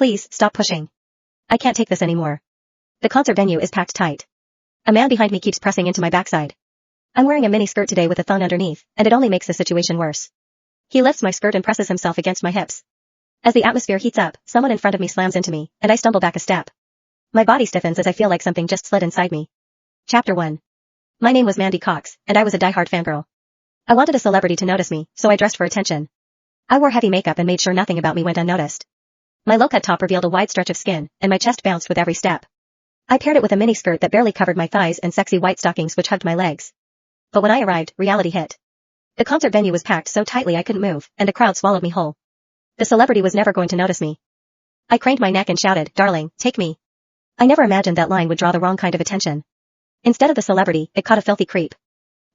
Please, stop pushing. I can't take this anymore. The concert venue is packed tight. A man behind me keeps pressing into my backside. I'm wearing a mini skirt today with a thong underneath, and it only makes the situation worse. He lifts my skirt and presses himself against my hips. As the atmosphere heats up, someone in front of me slams into me, and I stumble back a step. My body stiffens as I feel like something just slid inside me. Chapter 1. My name was Mandy Cox, and I was a diehard fangirl. I wanted a celebrity to notice me, so I dressed for attention. I wore heavy makeup and made sure nothing about me went unnoticed. My low-cut top revealed a wide stretch of skin, and my chest bounced with every step. I paired it with a mini skirt that barely covered my thighs and sexy white stockings which hugged my legs. But when I arrived, reality hit. The concert venue was packed so tightly I couldn't move, and a crowd swallowed me whole. The celebrity was never going to notice me. I craned my neck and shouted, "Darling, take me." I never imagined that line would draw the wrong kind of attention. Instead of the celebrity, it caught a filthy creep.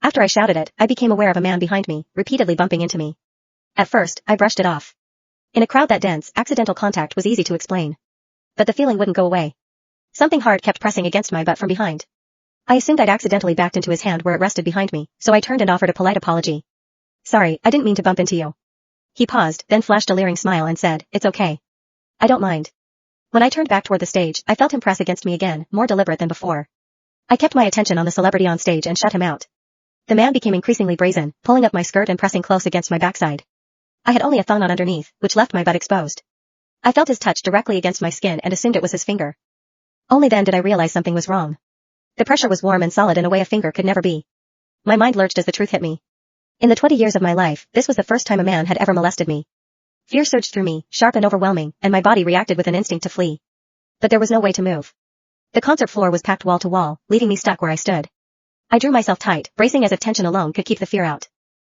After I shouted it, I became aware of a man behind me, repeatedly bumping into me. At first, I brushed it off. In a crowd that dense, accidental contact was easy to explain. But the feeling wouldn't go away. Something hard kept pressing against my butt from behind. I assumed I'd accidentally backed into his hand where it rested behind me, so I turned and offered a polite apology. "Sorry, I didn't mean to bump into you." He paused, then flashed a leering smile and said, "It's okay. I don't mind." When I turned back toward the stage, I felt him press against me again, more deliberate than before. I kept my attention on the celebrity on stage and shut him out. The man became increasingly brazen, pulling up my skirt and pressing close against my backside. I had only a thong on underneath, which left my butt exposed. I felt his touch directly against my skin and assumed it was his finger. Only then did I realize something was wrong. The pressure was warm and solid in a way a finger could never be. My mind lurched as the truth hit me. In the 20 years of my life, this was the first time a man had ever molested me. Fear surged through me, sharp and overwhelming, and my body reacted with an instinct to flee. But there was no way to move. The concert floor was packed wall to wall, leaving me stuck where I stood. I drew myself tight, bracing as if tension alone could keep the fear out.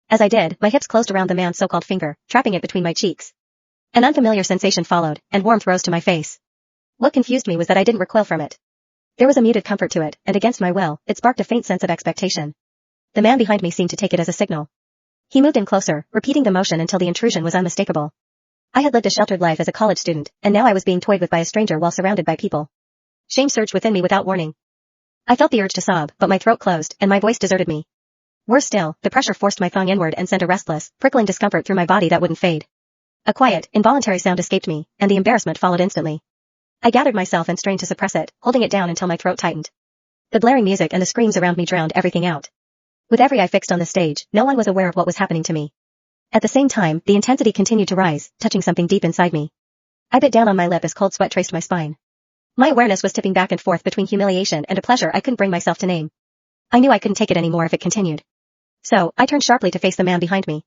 As I did, my hips closed around the man's so-called finger, trapping it between my cheeks. An unfamiliar sensation followed, and warmth rose to my face. What confused me was that I didn't recoil from it. There was a muted comfort to it, and against my will, it sparked a faint sense of expectation. The man behind me seemed to take it as a signal. He moved in closer, repeating the motion until the intrusion was unmistakable. I had lived a sheltered life as a college student, and now I was being toyed with by a stranger while surrounded by people. Shame surged within me without warning. I felt the urge to sob, but my throat closed, and my voice deserted me. Worse still, the pressure forced my thong inward and sent a restless, prickling discomfort through my body that wouldn't fade. A quiet, involuntary sound escaped me, and the embarrassment followed instantly. I gathered myself and strained to suppress it, holding it down until my throat tightened. The blaring music and the screams around me drowned everything out. With every eye fixed on the stage, no one was aware of what was happening to me. At the same time, the intensity continued to rise, touching something deep inside me. I bit down on my lip as cold sweat traced my spine. My awareness was tipping back and forth between humiliation and a pleasure I couldn't bring myself to name. I knew I couldn't take it anymore if it continued. So, I turned sharply to face the man behind me.